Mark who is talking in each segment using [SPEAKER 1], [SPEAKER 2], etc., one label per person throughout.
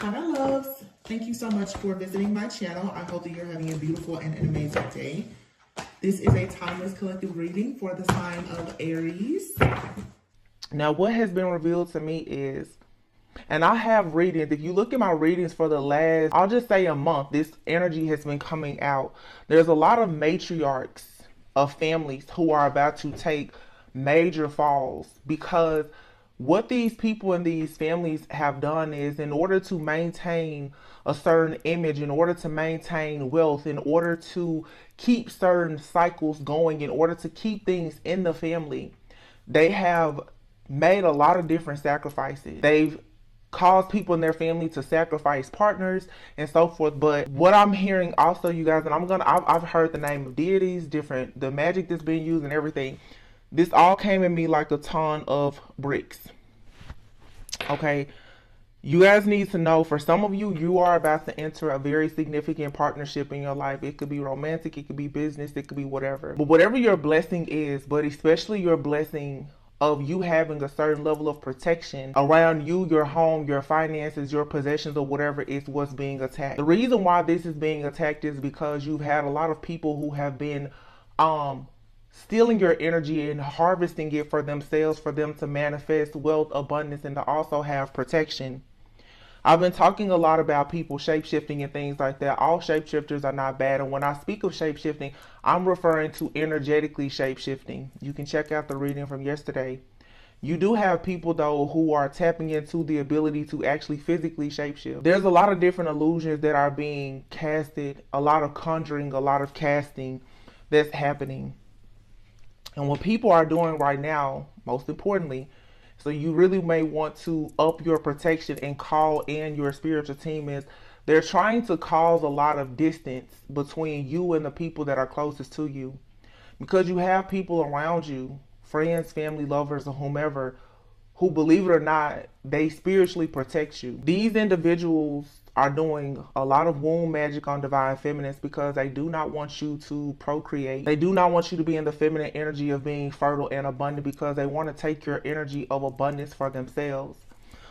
[SPEAKER 1] Hi, my loves. Thank you so much for visiting my channel. I hope that you're having a beautiful and an amazing day. This is a timeless collective reading for the sign of Aries. Now, what has been revealed to me is, and I have readings, if you look at my readings for the last, I'll just say a month, this energy has been coming out. There's a lot of matriarchs of families who are about to take major falls because what these people in these families have done is, in order to maintain a certain image, in order to maintain wealth, in order to keep certain cycles going, in order to keep things in the family, they have made a lot of different sacrifices. They've caused people in their family to sacrifice partners and so forth. But what I'm hearing also, you guys, and I've heard the name of deities, the magic that's being used and everything. This all came at me like a ton of bricks. Okay, you guys need to know, for some of you, you are about to enter a very significant partnership in your life. It could be romantic, it could be business, it could be whatever. But whatever your blessing is, but especially your blessing of you having a certain level of protection around you, your home, your finances, your possessions, or whatever, is what's being attacked. The reason why this is being attacked is because you've had a lot of people who have been stealing your energy and harvesting it for themselves, for them to manifest wealth, abundance, and to also have protection. I've been talking a lot about people shapeshifting and things like that. All shapeshifters are not bad. And when I speak of shapeshifting, I'm referring to energetically shapeshifting. You can check out the reading from yesterday. You do have people, though, who are tapping into the ability to actually physically shapeshift. There's a lot of different illusions that are being casted, a lot of conjuring, a lot of casting that's happening. And what people are doing right now, most importantly, so you really may want to up your protection and call in your spiritual team, is they're trying to cause a lot of distance between you and the people that are closest to you. Because you have people around you, friends, family, lovers, or whomever, who, believe it or not, they spiritually protect you. These individuals are doing a lot of womb magic on divine feminines because they do not want you to procreate. They do not want you to be in the feminine energy of being fertile and abundant because they want to take your energy of abundance for themselves.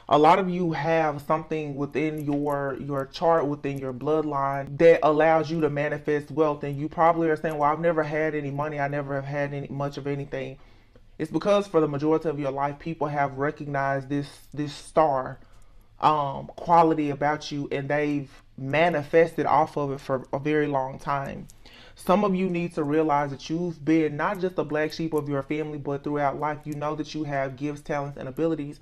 [SPEAKER 1] A lot of you have something within your chart, within your bloodline, that allows you to manifest wealth. And you probably are saying, well, I've never had any money. I never have had much of anything. It's because for the majority of your life, people have recognized this star quality about you, and they've manifested off of it for a very long time. Some of you need to realize that you've been not just the black sheep of your family, but throughout life, you know that you have gifts, talents, and abilities,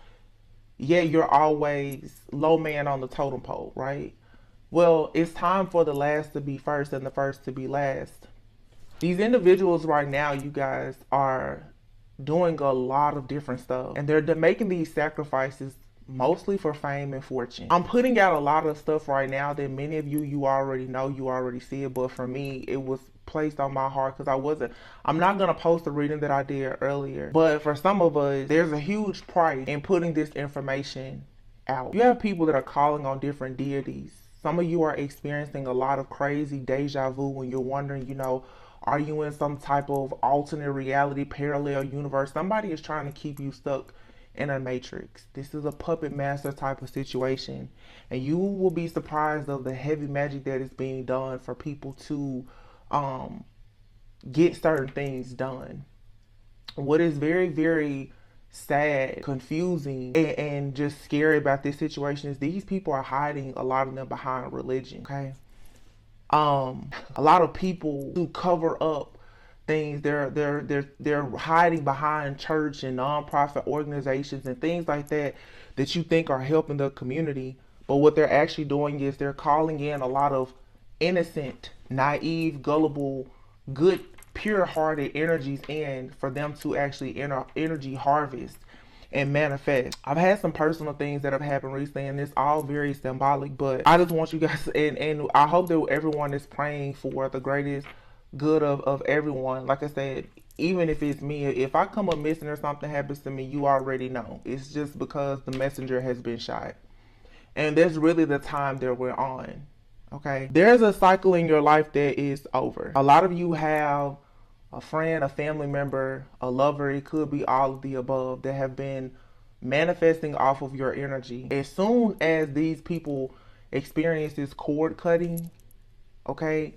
[SPEAKER 1] yet you're always low man on the totem pole, right? Well, it's time for the last to be first and the first to be last. These individuals right now, you guys, are doing a lot of different stuff, and they're making these sacrifices mostly for fame and fortune. I'm putting out a lot of stuff right now that many of you already know, you already see it, but for me, it was placed on my heart because I'm not going to post the reading that I did earlier, but for some of us, there's a huge price in putting this information out. You have people that are calling on different deities. Some of you are experiencing a lot of crazy deja vu when you're wondering, are you in some type of alternate reality, parallel universe? Somebody is trying to keep you stuck in a matrix. This is a puppet master type of situation, and you will be surprised of the heavy magic that is being done for people to get certain things done. What is very, very sad, confusing, and just scary about this situation is these people are hiding, a lot of them, behind religion. Okay, a lot of people who cover up things, they're hiding behind church and nonprofit organizations and things like that you think are helping the community, but what they're actually doing is they're calling in a lot of innocent, naive, gullible, good, pure-hearted energies in for them to actually energy harvest and manifest. I've had some personal things that have happened recently, and it's all very symbolic, but I just want you guys, and I hope that everyone is praying for the greatest good of everyone. Like I said, even if it's me, if I come up missing or something happens to me, you already know. It's just because the messenger has been shot. And that's really the time that we're on. Okay? There's a cycle in your life that is over. A lot of you have a friend, a family member, a lover, it could be all of the above, that have been manifesting off of your energy. As soon as these people experience this cord cutting, okay,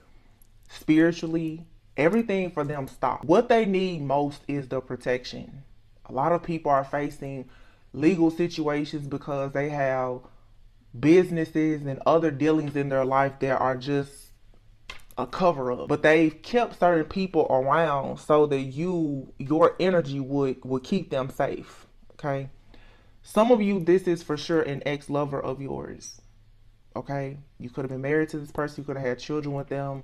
[SPEAKER 1] spiritually, everything for them stops. What they need most is the protection. A lot of people are facing legal situations because they have businesses and other dealings in their life that are just a cover up. But they've kept certain people around so that your energy would keep them safe. Okay. Some of you, this is for sure an ex-lover of yours. Okay. You could have been married to this person, you could have had children with them.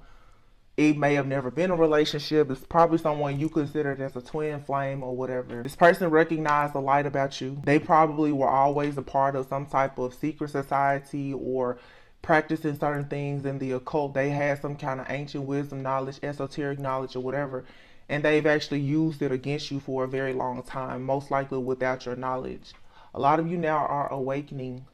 [SPEAKER 1] It may have never been a relationship. It's probably someone you considered as a twin flame or whatever. This person recognized the light about you. They probably were always a part of some type of secret society or practicing certain things in the occult. They had some kind of ancient wisdom knowledge, esoteric knowledge or whatever. And they've actually used it against you for a very long time, most likely without your knowledge. A lot of you now are awakening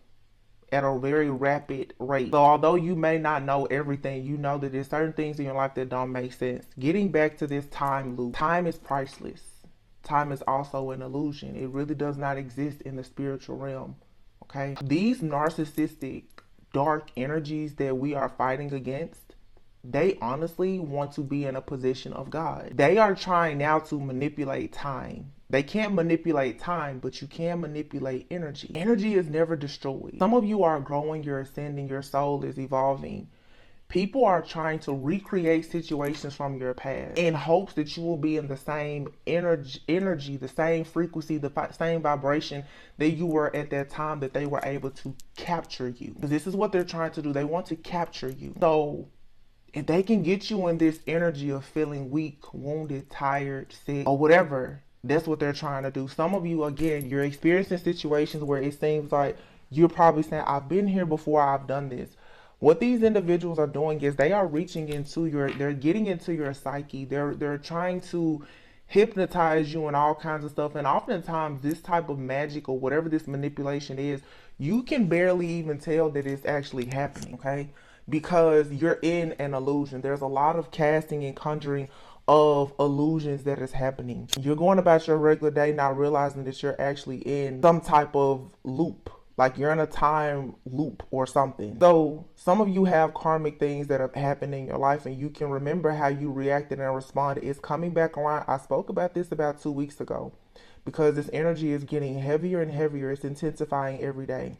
[SPEAKER 1] at a very rapid rate. So although you may not know everything, you know that there's certain things in your life that don't make sense. Getting back to this time loop, time is priceless. Time is also an illusion. It really does not exist in the spiritual realm. Okay? These narcissistic, dark energies that we are fighting against, they honestly want to be in a position of God. They are trying now to manipulate time. They can't manipulate time, but you can manipulate energy. Energy is never destroyed. Some of you are growing, you're ascending, your soul is evolving. People are trying to recreate situations from your past in hopes that you will be in the same energy, the same frequency, the same vibration that you were at that time that they were able to capture you. Because this is what they're trying to do. They want to capture you. So if they can get you in this energy of feeling weak, wounded, tired, sick, or whatever, that's what they're trying to do. Some of you, again, you're experiencing situations where it seems like you're probably saying, I've been here before, I've done this. What these individuals are doing is they are reaching into they're getting into your psyche. They're trying to hypnotize you and all kinds of stuff. And oftentimes this type of magic or whatever this manipulation is, you can barely even tell that it's actually happening, okay? Because you're in an illusion. There's a lot of casting and conjuring of illusions that is happening. You're going about your regular day not realizing that you're actually in some type of loop. Like you're in a time loop or something. So some of you have karmic things that have happened in your life and you can remember how you reacted and responded. It's coming back around. I spoke about this about 2 weeks ago because this energy is getting heavier and heavier. It's intensifying every day.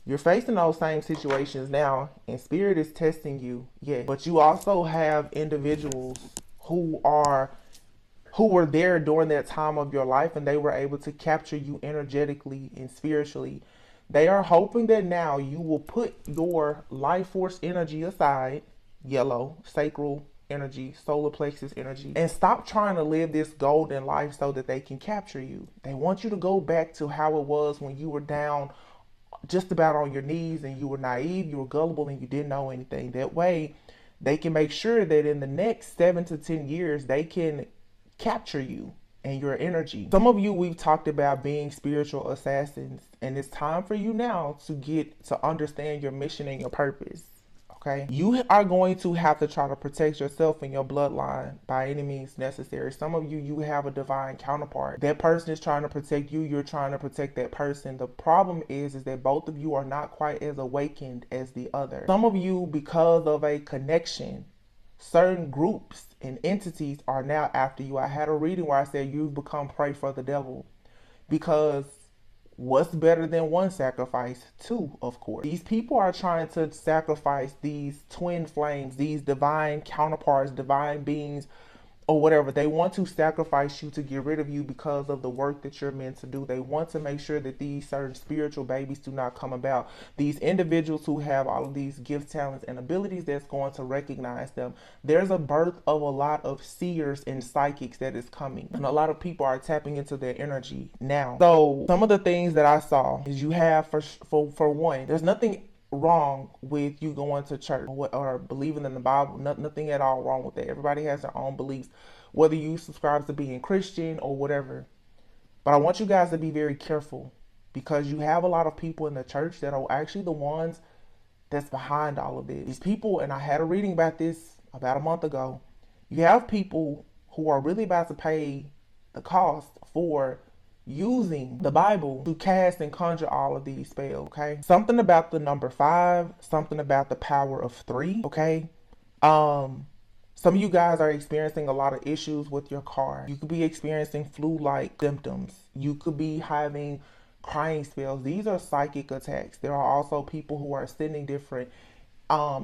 [SPEAKER 1] You're facing those same situations now and spirit is testing you, yes. But you also have individuals who were there during that time of your life and they were able to capture you energetically and spiritually. They are hoping that now you will put your life force energy aside, yellow, sacral energy, solar plexus energy, and stop trying to live this golden life so that they can capture you. They want you to go back to how it was when you were down just about on your knees and you were naive, you were gullible, and you didn't know anything. That way, they can make sure that in the next 7 to 10 years, they can capture you and your energy. Some of you, we've talked about being spiritual assassins, and it's time for you now to get to understand your mission and your purpose. Okay, you are going to have to try to protect yourself and your bloodline by any means necessary. Some of you, you have a divine counterpart. That person is trying to protect you. You're trying to protect that person. The problem is that both of you are not quite as awakened as the other. Some of you, because of a connection, certain groups and entities are now after you. I had a reading where I said you've become prey for the devil because what's better than one sacrifice? Two, of course. These people are trying to sacrifice these twin flames, these divine counterparts, divine beings, or whatever. They want to sacrifice you to get rid of you because of the work that you're meant to do. They want to make sure that these certain spiritual babies do not come about. These individuals who have all of these gifts, talents, and abilities that's going to recognize them. There's a birth of a lot of seers and psychics that is coming. And a lot of people are tapping into their energy now. So some of the things that I saw is you have, for one, there's nothing wrong with you going to church or believing in the Bible. Nothing at all wrong with that. Everybody has their own beliefs, whether you subscribe to being Christian or whatever. But I want you guys to be very careful because you have a lot of people in the church that are actually the ones that's behind all of this. These people, and I had a reading about this about a month ago, you have people who are really about to pay the cost for using the Bible to cast and conjure all of these spells, okay? Something about the number 5, something about the power of 3, okay? Some of you guys are experiencing a lot of issues with your car. You could be experiencing flu-like symptoms. You could be having crying spells. These are psychic attacks. There are also people who are sending different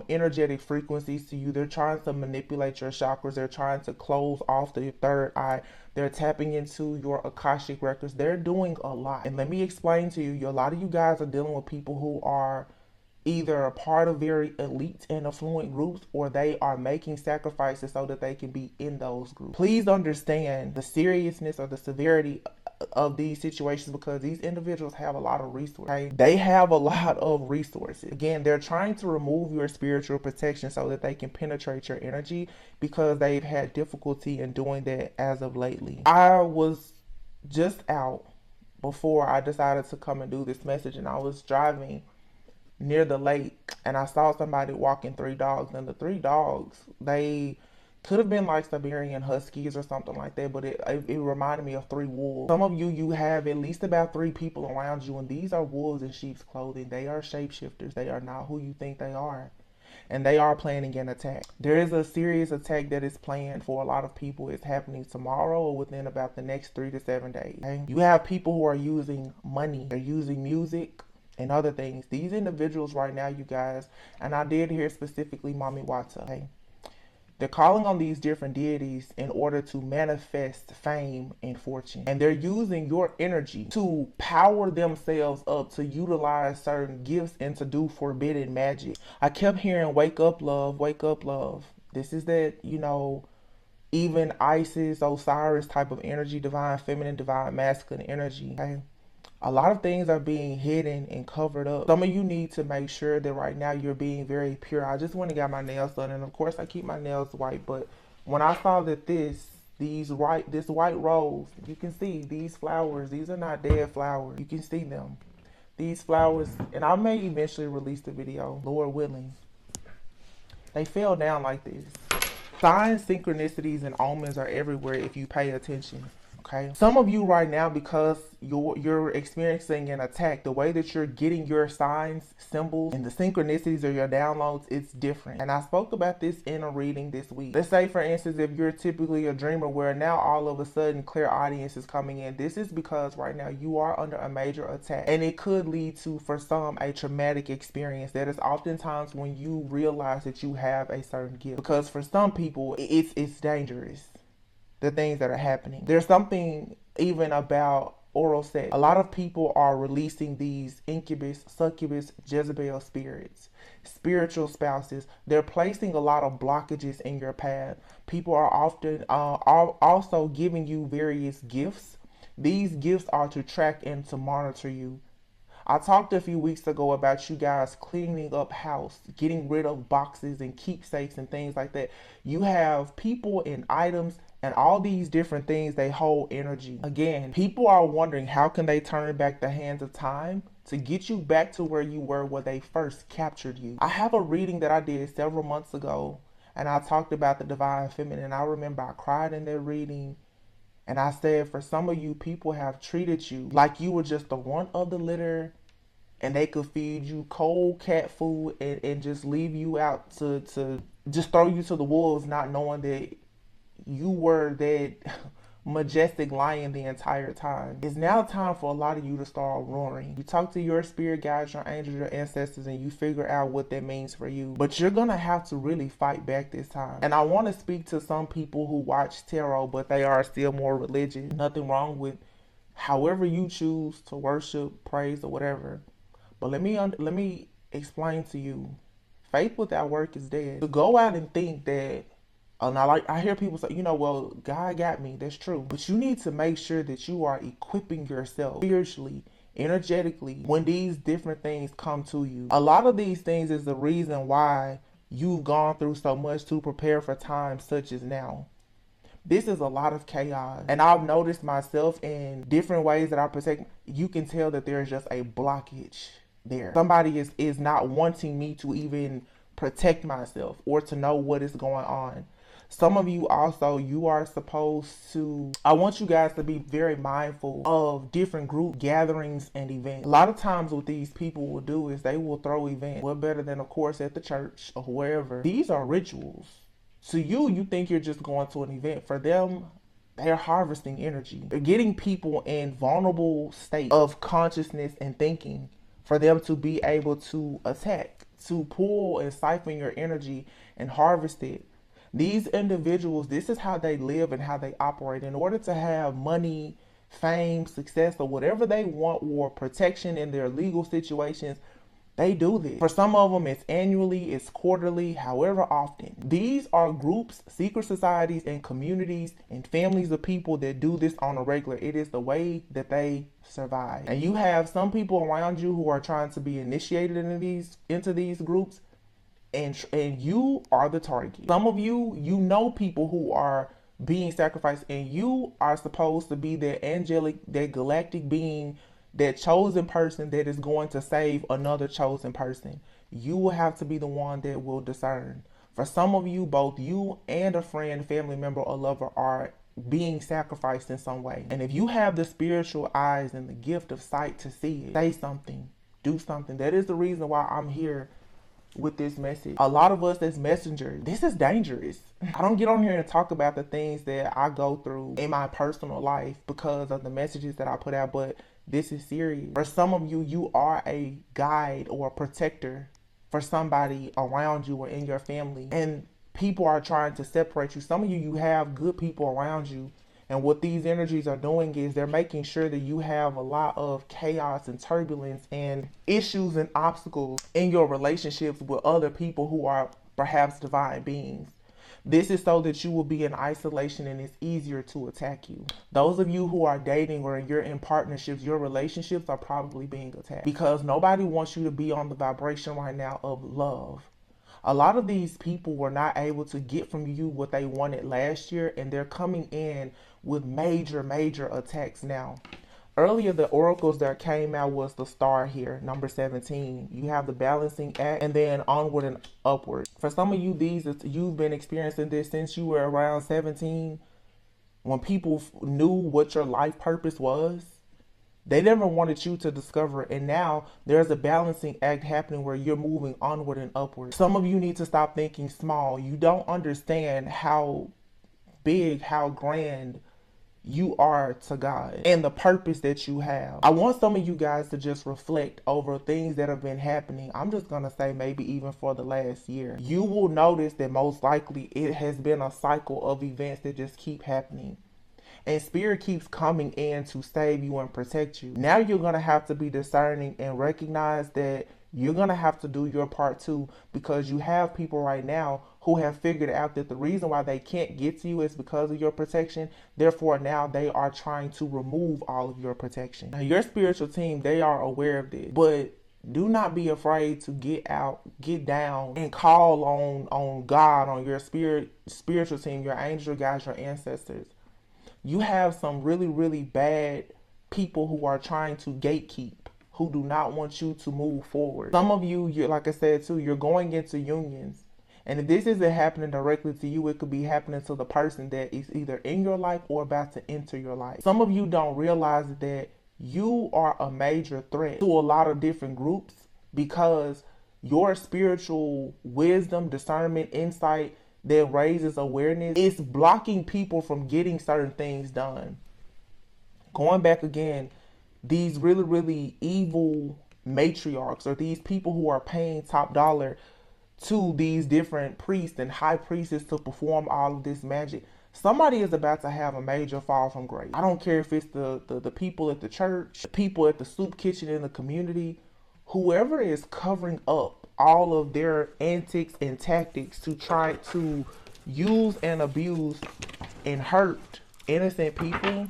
[SPEAKER 1] energetic frequencies to you. They're trying to manipulate your chakras. They're trying to close off the third eye. They're tapping into your Akashic records. They're doing a lot. And let me explain to you, a lot of you guys are dealing with people who are either a part of very elite and affluent groups, or they are making sacrifices so that they can be in those groups. Please understand the seriousness or the severity of these situations, because these individuals have a lot of resources. Okay? They have a lot of resources. Again, they're trying to remove your spiritual protection so that they can penetrate your energy, because they've had difficulty in doing that as of lately. I was just out before I decided to come and do this message, and I was driving near the lake, and I saw somebody walking 3 dogs, and the 3 dogs, they could have been like Siberian Huskies or something like that, but it reminded me of 3 wolves. Some of you have at least about 3 people around you, and these are wolves in sheep's clothing. They are shapeshifters. They are not who you think they are, and they are planning an attack. There is a serious attack that is planned for a lot of people. It's happening tomorrow or within about the next 3 to 7 days. Okay? You have people who are using money. They're using music and other things. These individuals right now, you guys, and I did hear specifically Mommy Wata, okay? They're calling on these different deities in order to manifest fame and fortune. And they're using your energy to power themselves up to utilize certain gifts and to do forbidden magic. I kept hearing, wake up, love, wake up, love. This is that, you know, even Isis, Osiris type of energy, divine feminine, divine masculine energy, okay? A lot of things are being hidden and covered up. Some of you need to make sure that right now you're being very pure. I just went and got my nails done, and of course I keep my nails white, but when I saw that this white rose, you can see these flowers, these are not dead flowers. You can see them. These flowers, and I may eventually release the video, Lord willing. They fell down like this. Signs, synchronicities, and omens are everywhere if you pay attention. Okay. Some of you right now, because you're experiencing an attack, the way that you're getting your signs, symbols, and the synchronicities or your downloads, it's different. And I spoke about this in a reading this week. Let's say, for instance, if you're typically a dreamer where now all of a sudden clairaudience is coming in, this is because right now you are under a major attack. And it could lead to, for some, a traumatic experience. That is oftentimes when you realize that you have a certain gift. Because for some people, it's dangerous. The things that are happening. There's something even about oral sex. A lot of people are releasing these incubus, succubus, Jezebel spirits, spiritual spouses. They're placing a lot of blockages in your path. People are often also giving you various gifts. These gifts are to track and to monitor you. I talked a few weeks ago about you guys cleaning up house, getting rid of boxes and keepsakes and things like that. You have people and items and all these different things, they hold energy. Again, people are wondering how can they turn back the hands of time to get you back to where you were when they first captured you. I have a reading that I did several months ago, and I talked about the divine feminine. I remember I cried in that reading, and I said, for some of you, people have treated you like you were just the runt of the litter, and they could feed you cold cat food and just leave you out to just throw you to the wolves, not knowing that you were that majestic lion the entire time. It's now time for a lot of you to start roaring. You talk to your spirit guides, your angels, your ancestors, and you figure out what that means for you. But you're gonna have to really fight back this time. And I want to speak to some people who watch tarot, but they are still more religious. Nothing wrong with however you choose to worship, praise, or whatever. But let me explain to you, faith without work is dead. To go out and think that, now, like I hear people say, you know, well, God got me. That's true. But you need to make sure that you are equipping yourself spiritually, energetically, when these different things come to you. A lot of these things is the reason why you've gone through so much to prepare for times such as now. This is a lot of chaos. And I've noticed myself in different ways that I protect. You can tell that there's just a blockage there. Somebody is not wanting me to even protect myself or to know what is going on. Some of you also, you are supposed to, I want you guys to be very mindful of different group gatherings and events. A lot of times what these people will do is they will throw events. What better than, of course, at the church or wherever. These are rituals. To you, you think you're just going to an event. For them, they're harvesting energy. They're getting people in vulnerable state of consciousness and thinking for them to be able to attack, to pull and siphon your energy and harvest it. These individuals, this is how they live and how they operate. In order to have money, fame, success, or whatever they want, or protection in their legal situations, they do this. For some of them, it's annually, it's quarterly, however often. These are groups, secret societies, and communities and families of people that do this on a regular. It is the way that they survive. And you have some people around you who are trying to be initiated into these groups, and you are the target. Some of you, you know people who are being sacrificed, and you are supposed to be that angelic, that galactic being, that chosen person that is going to save another chosen person. You will have to be the one that will discern. For some of you, both you and a friend, family member, or lover are being sacrificed in some way. And if you have the spiritual eyes and the gift of sight to see it, say something, do something. That is the reason why I'm here with this message. A lot of us as messengers, this is dangerous. I don't get on here and talk about the things that I go through in my personal life because of the messages that I put out, but this is serious. For some of you, you are a guide or a protector for somebody around you or in your family, and people are trying to separate you. Some of you, you have good people around you, and what these energies are doing is they're making sure that you have a lot of chaos and turbulence and issues and obstacles in your relationships with other people who are perhaps divine beings. This is so that you will be in isolation and it's easier to attack you. Those of you who are dating or you're in partnerships, your relationships are probably being attacked because nobody wants you to be on the vibration right now of love. A lot of these people were not able to get from you what they wanted last year, and they're coming in with major attacks now. Earlier, the oracles that came out was the star here, number 17. You have the balancing act and then onward and upward. For some of you, you've been experiencing this since you were around 17. When people knew what your life purpose was, they never wanted you to discover it. And now there's a balancing act happening where you're moving onward and upward. Some of you need to stop thinking small. You don't understand how big, how grand you are to God and the purpose that you have. I want some of you guys to just reflect over things that have been happening. I'm just going to say maybe even for the last year. You will notice that most likely it has been a cycle of events that just keep happening. And spirit keeps coming in to save you and protect you. Now you're going to have to be discerning and recognize that you're going to have to do your part too, because you have people right now who have figured out that the reason why they can't get to you is because of your protection. Therefore, now they are trying to remove all of your protection. Now, your spiritual team, they are aware of this, but do not be afraid to get out, get down, and call on God, on your spiritual team, your angel guides, your ancestors. You have some really bad people who are trying to gatekeep, who do not want you to move forward. Some of you, like I said too, you're going into unions. And if this isn't happening directly to you, it could be happening to the person that is either in your life or about to enter your life. Some of you don't realize that you are a major threat to a lot of different groups because your spiritual wisdom, discernment, insight that raises awareness is blocking people from getting certain things done. Going back again, these really evil matriarchs, or these people who are paying top dollar to these different priests and high priestesses to perform all of this magic, somebody is about to have a major fall from grace. I don't care if it's the people at the church, the people at the soup kitchen in the community, whoever is covering up all of their antics and tactics to try to use and abuse and hurt innocent people,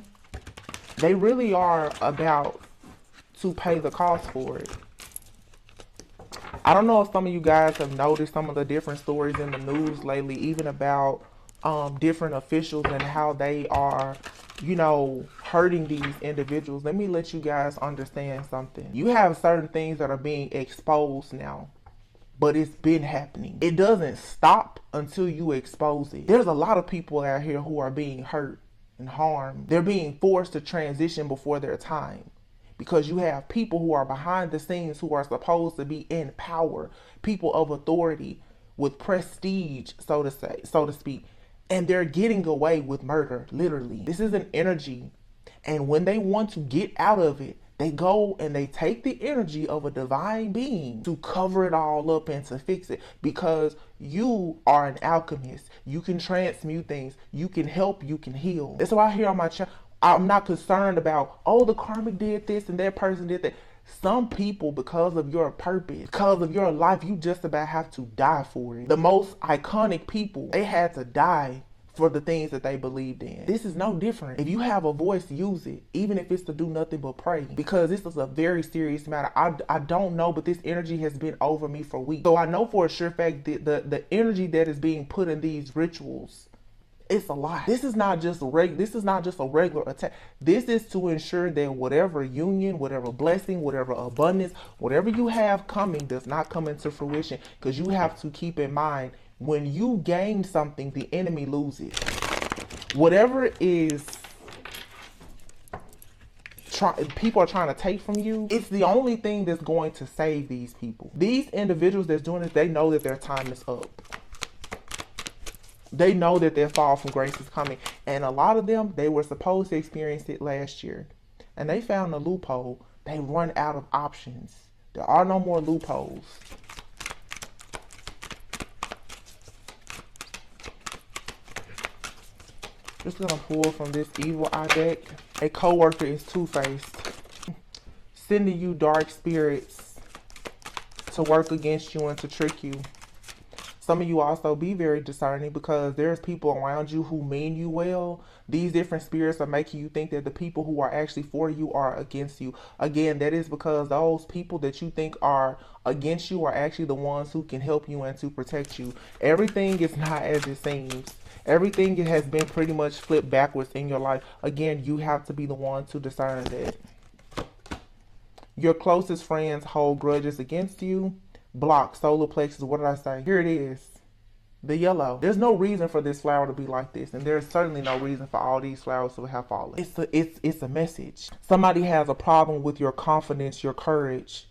[SPEAKER 1] they really are about to pay the cost for it. I don't know if some of you guys have noticed some of the different stories in the news lately, even about different officials and how they are, hurting these individuals. Let me let you guys understand something. You have certain things that are being exposed now. but it's been happening. It doesn't stop until you expose it. There's a lot of people out here who are being hurt and harmed. They're being forced to transition before their time, because you have people who are behind the scenes who are supposed to be in power, people of authority with prestige, so to speak, and they're getting away with murder, literally. This is an energy, and when they want to get out of it, they go and they take the energy of a divine being to cover it all up and to fix it, because you are an alchemist. You can transmute things. You can help. You can heal. That's why I hear on my channel, I'm not concerned about, oh, the karmic did this and that person did that. Some people, because of your purpose, because of your life, you just about have to die for it. The most iconic people, they had to die for the things that they believed in. This is no different. If you have a voice, use it, even if it's to do nothing but pray, because this is a very serious matter. I don't know, but this energy has been over me for weeks. So I know for a sure fact that the energy that is being put in these rituals, it's a lot. This is not just a regular attack. This is to ensure that whatever union, whatever blessing, whatever abundance, whatever you have coming does not come into fruition. Because you have to keep in mind, when you gain something, the enemy loses. Whatever is people are trying to take from you, it's the only thing that's going to save these people. These individuals that's doing this, they know that their time is up. They know that their fall from grace is coming. And a lot of them, they were supposed to experience it last year. And they found a loophole. They run out of options. There are no more loopholes. Just gonna pull from this evil eye deck. A coworker is two-faced, sending you dark spirits to work against you and to trick you. Some of you also be very discerning, because there's people around you who mean you well. These different spirits are making you think that the people who are actually for you are against you. Again, that is because those people that you think are against you are actually the ones who can help you and to protect you. Everything is not as it seems. Everything has been pretty much flipped backwards in your life. Again, you have to be the one to discern that. Your closest friends hold grudges against you. Block, solar plexus, what did I say? Here it is. The yellow. There's no reason for this flower to be like this, and there's certainly no reason for all these flowers to have fallen. It's a message. Somebody has a problem with your confidence, your courage,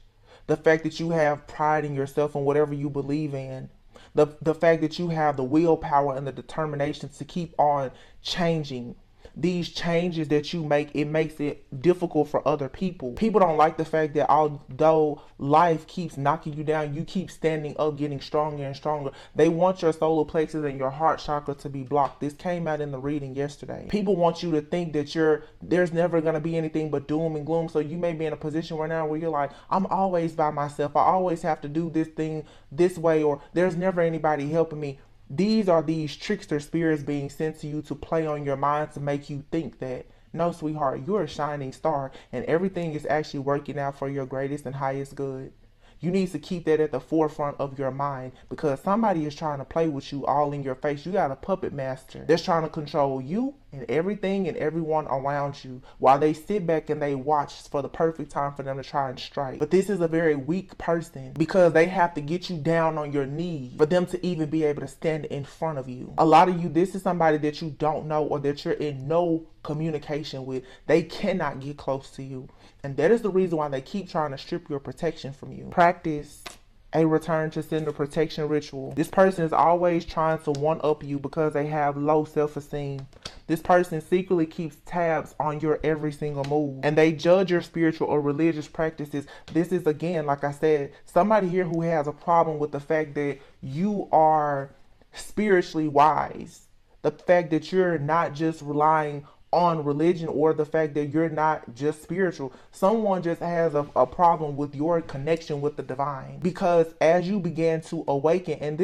[SPEAKER 1] the fact that you have pride in yourself and whatever you believe in, the fact that you have the willpower and the determination to keep on changing. These changes that you make, it makes it difficult for other people. People don't like the fact that although life keeps knocking you down, you keep standing up, getting stronger and stronger. They want your solar plexus and your heart chakra to be blocked. This came out in the reading yesterday. People want you to think that there's never going to be anything but doom and gloom. So you may be in a position right now where you're like, I'm always by myself. I always have to do this thing this way, or there's never anybody helping me. These are these trickster spirits being sent to you to play on your mind, to make you think that, no, sweetheart, you're a shining star and everything is actually working out for your greatest and highest good. You need to keep that at the forefront of your mind, because somebody is trying to play with you all in your face. You got a puppet master that's trying to control you and everything and everyone around you, while they sit back and they watch for the perfect time for them to try and strike. But this is a very weak person, because they have to get you down on your knees for them to even be able to stand in front of you. A lot of you, this is somebody that you don't know or that you're in no communication with. They cannot get close to you. And that is the reason why they keep trying to strip your protection from you. Practice a return to sender protection ritual. This person is always trying to one-up you because they have low self-esteem. This person secretly keeps tabs on your every single move, and they judge your spiritual or religious practices. This is, again, like I said, somebody here who has a problem with the fact that you are spiritually wise. The fact that you're not just relying on religion, or the fact that you're not just spiritual. Someone just has a problem with your connection with the divine, because as you begin to awaken, and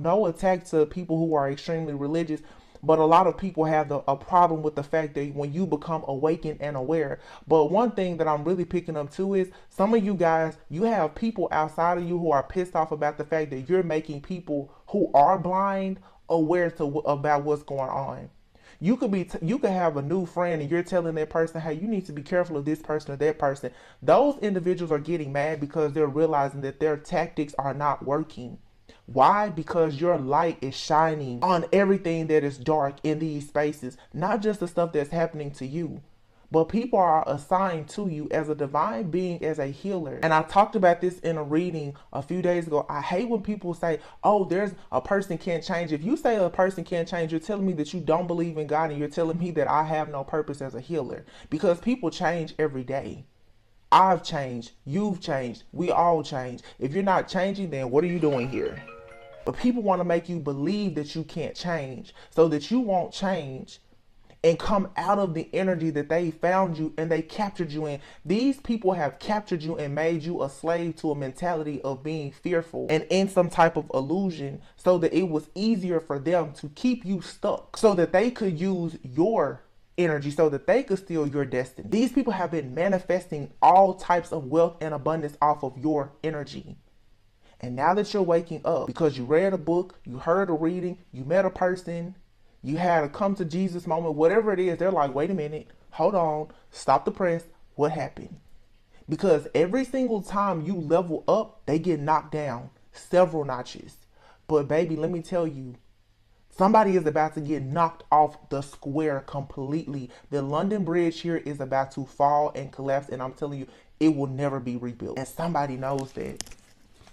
[SPEAKER 1] no attack to people who are extremely religious, but a lot of people have a problem with the fact that when you become awakened and aware. But one thing that I'm really picking up too is some of you guys, you have people outside of you who are pissed off about the fact that you're making people who are blind aware about what's going on.
[SPEAKER 2] You could you could have a new friend and you're telling that person, hey, you need to be careful of this person or that person. Those individuals are getting mad because they're realizing that their tactics are not working. Why? Because your light is shining on everything that is dark in these spaces, not just the stuff that's happening to you. But people are assigned to you as a divine being, as a healer. And I talked about this in a reading a few days ago. I hate when people say, oh, there's a person can't change. If you say a person can't change, you're telling me that you don't believe in God, and you're telling me that I have no purpose as a healer. Because people change every day. I've changed. You've changed. We all change. If you're not changing, then what are you doing here? But people want to make you believe that you can't change so that you won't change and come out of the energy that they found you and they captured you in. These people have captured you and made you a slave to a mentality of being fearful and in some type of illusion, so that it was easier for them to keep you stuck, so that they could use your energy, so that they could steal your destiny. These people have been manifesting all types of wealth and abundance off of your energy. And now that you're waking up because you read a book, you heard a reading, you met a person, you had a come to Jesus moment, whatever it is, they're like, wait a minute, hold on, stop the press. What happened? Because every single time you level up, they get knocked down several notches. But baby, let me tell you, somebody is about to get knocked off the square completely. The London Bridge here is about to fall and collapse, and I'm telling you, it will never be rebuilt. And somebody knows that.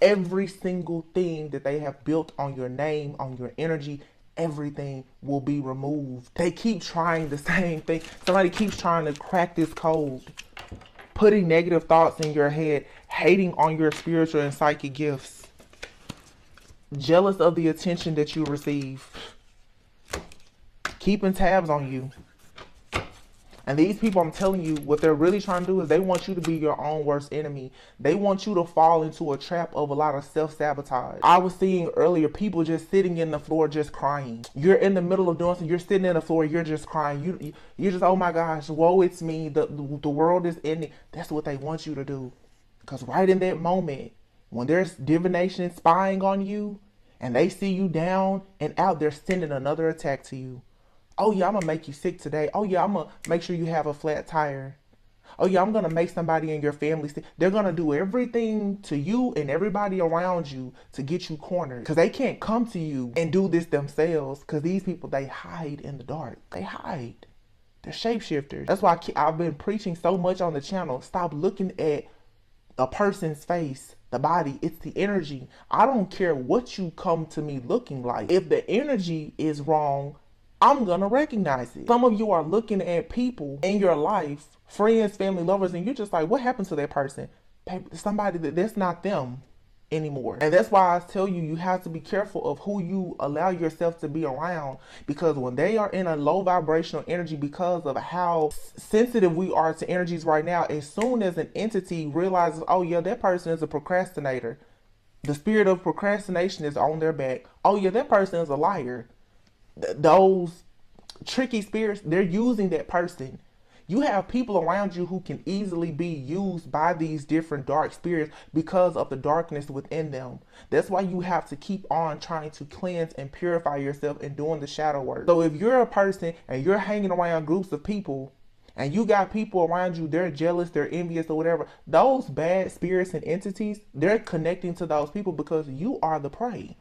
[SPEAKER 2] Every single thing that they have built on your name, on your energy, everything will be removed. They keep trying the same thing. Somebody keeps trying to crack this code, putting negative thoughts in your head, hating on your spiritual and psychic gifts, jealous of the attention that you receive, keeping tabs on you. And these people, I'm telling you, what they're really trying to do is they want you to be your own worst enemy. They want you to fall into a trap of a lot of self-sabotage. I was seeing earlier people just sitting in the floor just crying. You're in the middle of doing something, you're sitting in the floor, you're just crying. You're just, oh my gosh, woe, it's me. The world is ending. That's what they want you to do. Because right in that moment, when there's divination spying on you and they see you down and out, they're sending another attack to you. Oh yeah, I'm gonna make you sick today. Oh yeah, I'm gonna make sure you have a flat tire. Oh yeah, I'm gonna make somebody in your family sick. They're gonna do everything to you and everybody around you to get you cornered, because they can't come to you and do this themselves, because these people, they hide in the dark. They hide. They're shapeshifters. That's why I've been preaching so much on the channel. Stop looking at a person's face, the body. It's the energy. I don't care what you come to me looking like. If the energy is wrong, I'm gonna recognize it. Some of you are looking at people in your life, friends, family, lovers, and you're just like, what happened to that person? Somebody that's not them anymore. And that's why I tell you, you have to be careful of who you allow yourself to be around, because when they are in a low vibrational energy, because of how sensitive we are to energies right now, as soon as an entity realizes, oh yeah, that person is a procrastinator, the spirit of procrastination is on their back. Oh yeah, that person is a liar. Those tricky spirits, they're using that person. You have people around you who can easily be used by these different dark spirits because of the darkness within them. That's why you have to keep on trying to cleanse and purify yourself and doing the shadow work. So if you're a person and you're hanging around groups of people and you got people around you, they're jealous, they're envious or whatever, those bad spirits and entities, they're connecting to those people because you are the prey.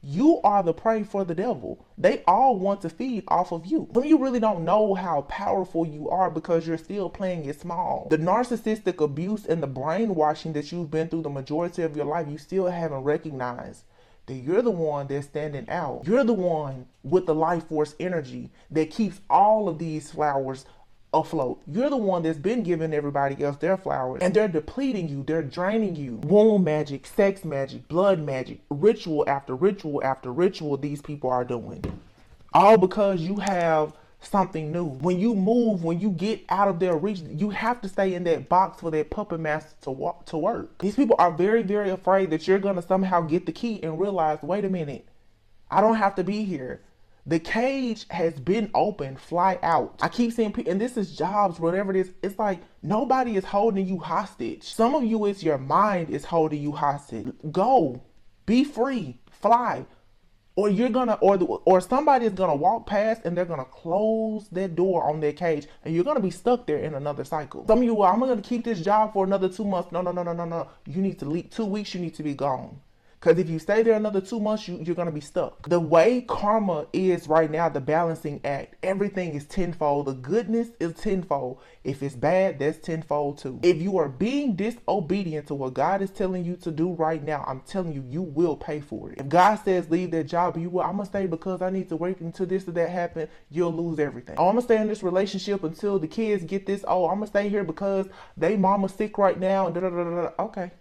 [SPEAKER 2] You are the prey for the devil. They all want to feed off of you. But you really don't know how powerful you are because you're still playing it small. The narcissistic abuse and the brainwashing that you've been through the majority of your life, you still haven't recognized that you're the one that's standing out. You're the one with the life force energy that keeps all of these flowers afloat. You're the one that's been giving everybody else their flowers, and they're depleting you, they're draining you. Womb magic, sex magic, blood magic, ritual after ritual after ritual these people are doing. All because you have something new. When you move, when you get out of their reach, you have to stay in that box for that puppet master to work. These people are very, very afraid that you're gonna somehow get the key and realize, wait a minute, I don't have to be here. The cage has been opened. Fly out. I keep seeing people, and this is jobs, whatever it is. It's like nobody is holding you hostage. Some of you, it's your mind is holding you hostage. Go. Be free. Fly. Or you're gonna, or somebody is gonna walk past and they're gonna close that door on their cage, and you're gonna be stuck there in another cycle. Some of you, well, I'm gonna keep this job for another 2 months. No, no, no, no, no, no. You need to leave 2 weeks. You need to be gone. Because if you stay there another 2 months, you're going to be stuck. The way karma is right now, the balancing act, everything is tenfold. The goodness is tenfold. If it's bad, that's tenfold too. If you are being disobedient to what God is telling you to do right now, I'm telling you, you will pay for it. If God says leave that job, you will, I'm going to stay because I need to wait until this or that happen, you'll lose everything. Oh, I'm going to stay in this relationship until the kids get this. Oh, I'm going to stay here because they mama's sick right now. And da, da, da, da, da. Okay.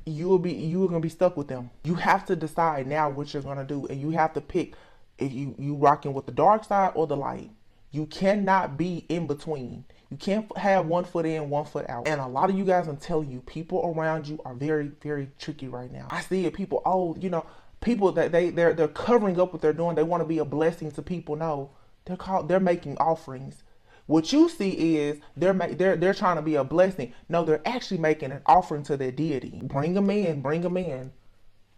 [SPEAKER 2] You are gonna be stuck with them. You have to decide now what you're gonna do, and you have to pick if you rocking with the dark side or the light. You cannot be in between. You can't have 1 foot in, 1 foot out. And a lot of you guys, I'm telling you, people around you are very, very tricky right now. I see it. People, oh, you know, people that they're covering up what they're doing. They want to be a blessing to people. No, they're making offerings. What you see is they're trying to be a blessing. No, they're actually making an offering to their deity. Bring them in, bring them in.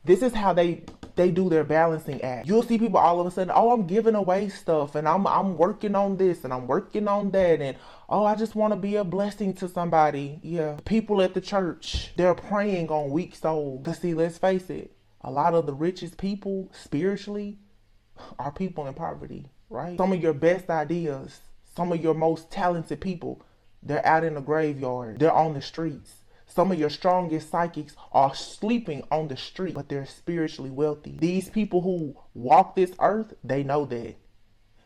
[SPEAKER 2] This is how they do their balancing act. You'll see people all of a sudden, oh, I'm giving away stuff, and I'm working on this, and I'm working on that, and oh, I just want to be a blessing to somebody. Yeah, people at the church, they're preying on weak souls. But see, let's face it, a lot of the richest people spiritually are people in poverty, right? Some of your best ideas, some of your most talented people, they're out in the graveyard. They're on the streets. Some of your strongest psychics are sleeping on the street, but they're spiritually wealthy. These people who walk this earth, they know that.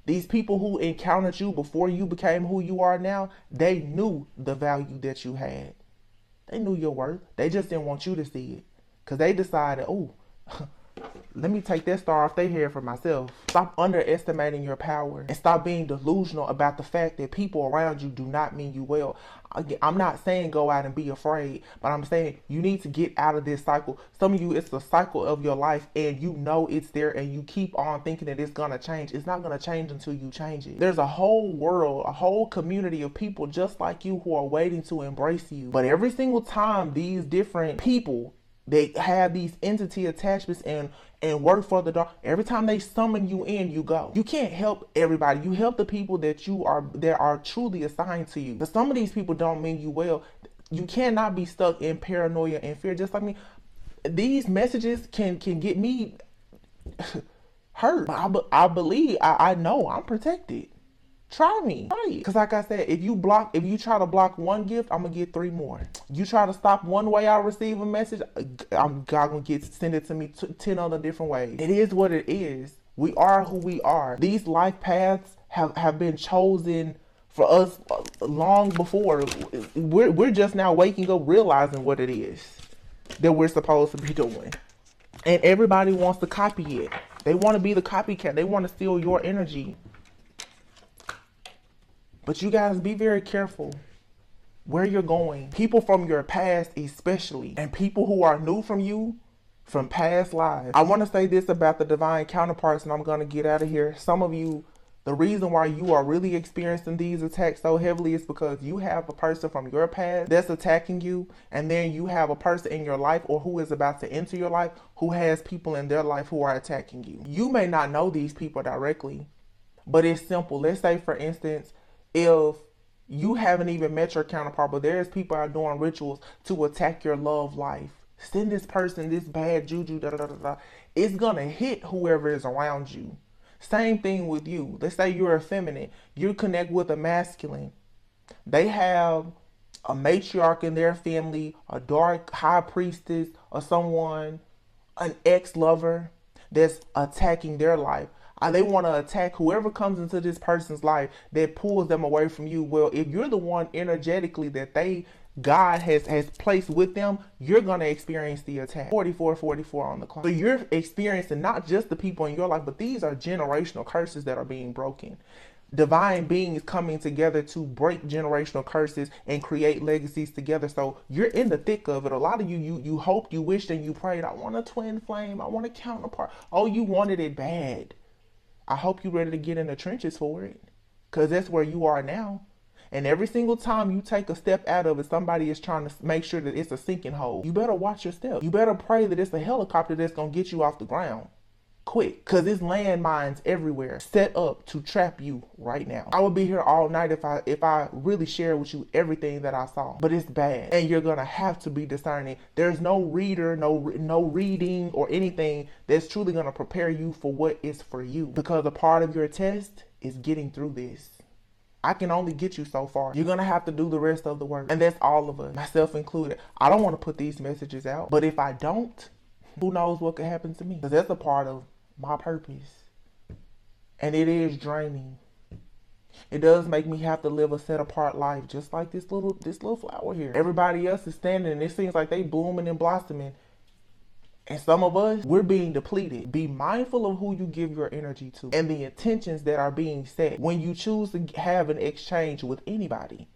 [SPEAKER 2] These people who encountered you before you became who you are now, they knew the value that you had. They knew your worth. They just didn't want you to see it. Because they decided, oh, let me take that star off their head for myself. Stop underestimating your power and stop being delusional about the fact that people around you do not mean you well. I'm not saying go out and be afraid, but I'm saying you need to get out of this cycle. Some of you, it's the cycle of your life and you know it's there and you keep on thinking that it's going to change. It's not going to change until you change it. There's a whole world, a whole community of people just like you who are waiting to embrace you. But every single time these different people, they have these entity attachments and work for the dark. Every time they summon you in, you go. You can't help everybody. You help the people that are truly assigned to you. But some of these people don't mean you well. You cannot be stuck in paranoia and fear. Just like me, these messages can get me hurt. But I believe, I know I'm protected. Try me. Try it. Because like I said, if you try to block one gift, I'm going to get 3 more. You try to stop one way I receive a message, God going to send it to me 10 other different ways. It is what it is. We are who we are. These life paths have been chosen for us long before. We're just now waking up realizing what it is that we're supposed to be doing. And everybody wants to copy it. They want to be the copycat. They want to steal your energy. But you guys, be very careful where you're going. People from your past especially, and people who are new from you, from past lives. I want to say this about the divine counterparts, and I'm going to get out of here. Some of you, the reason why you are really experiencing these attacks so heavily is because you have a person from your past that's attacking you, and then you have a person in your life or who is about to enter your life who has people in their life who are attacking you. You may not know these people directly, but it's simple. Let's say, for instance, if you haven't even met your counterpart, but there's people out doing rituals to attack your love life. Send this person this bad juju, da da da da. It's gonna hit whoever is around you. Same thing with you. Let's say you're a feminine. You connect with a masculine. They have a matriarch in their family, a dark high priestess, or someone, an ex-lover that's attacking their life. They want to attack whoever comes into this person's life that pulls them away from you. Well, if you're the one energetically that God has placed with them, you're going to experience the attack. 44 on the clock. So you're experiencing not just the people in your life, but these are generational curses that are being broken. Divine beings coming together to break generational curses and create legacies together. So you're in the thick of it. A lot of you hoped, you wished, and you prayed, I want a twin flame. I want a counterpart. Oh, you wanted it bad. I hope you're ready to get in the trenches for it, because that's where you are now. And every single time you take a step out of it, somebody is trying to make sure that it's a sinking hole. You better watch your step. You better pray that it's a helicopter that's going to get you off the ground quick, because it's landmines everywhere set up to trap you right now. I would be here all night if I really share with you everything that I saw, but it's bad, and you're gonna have to be discerning. There's no reader, no reading or anything that's truly gonna prepare you for what is for you, because a part of your test is getting through this. I can only get you so far. You're gonna have to do the rest of the work, and that's all of us, myself included. I don't want to put these messages out, but if I don't, who knows what could happen to me? Because that's a part of my purpose, and it is draining. It does make me have to live a set apart life, just like this little flower here. Everybody else is standing, and it seems like they blooming and blossoming. And some of us, we're being depleted. Be mindful of who you give your energy to and the intentions that are being set when you choose to have an exchange with anybody.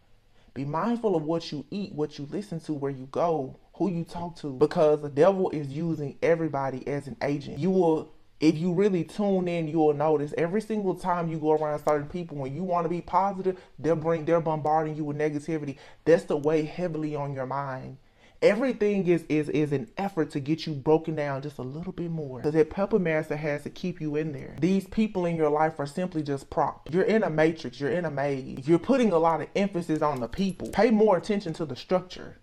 [SPEAKER 2] Be mindful of what you eat, what you listen to, where you go, who you talk to, because the devil is using everybody as an agent. You will, if you really tune in, you will notice every single time you go around certain people, when you want to be positive, they're bombarding you with negativity. That's to weigh heavily on your mind. Everything is an effort to get you broken down just a little bit more, because that pepper master has to keep you in there. These people in your life are simply just props. You're in a matrix. You're in a maze. You're putting a lot of emphasis on the people. Pay more attention to the structure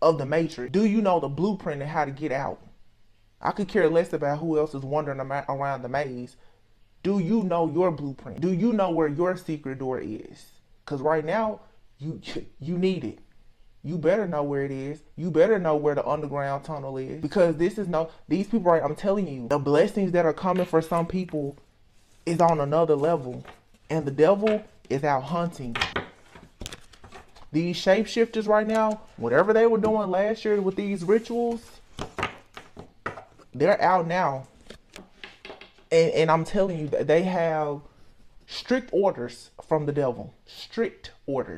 [SPEAKER 2] of the matrix. Do you know the blueprint and how to get out? I could care less about who else is wandering around the maze. Do you know your blueprint? Do you know where your secret door is? Because right now, you need it. You better know where it is. You better know where the underground tunnel is, because these people, right? I'm telling you, the blessings that are coming for some people is on another level, and the devil is out hunting. These shapeshifters right now, whatever they were doing last year with these rituals, they're out now. And I'm telling you, they have strict orders from the devil. Strict orders.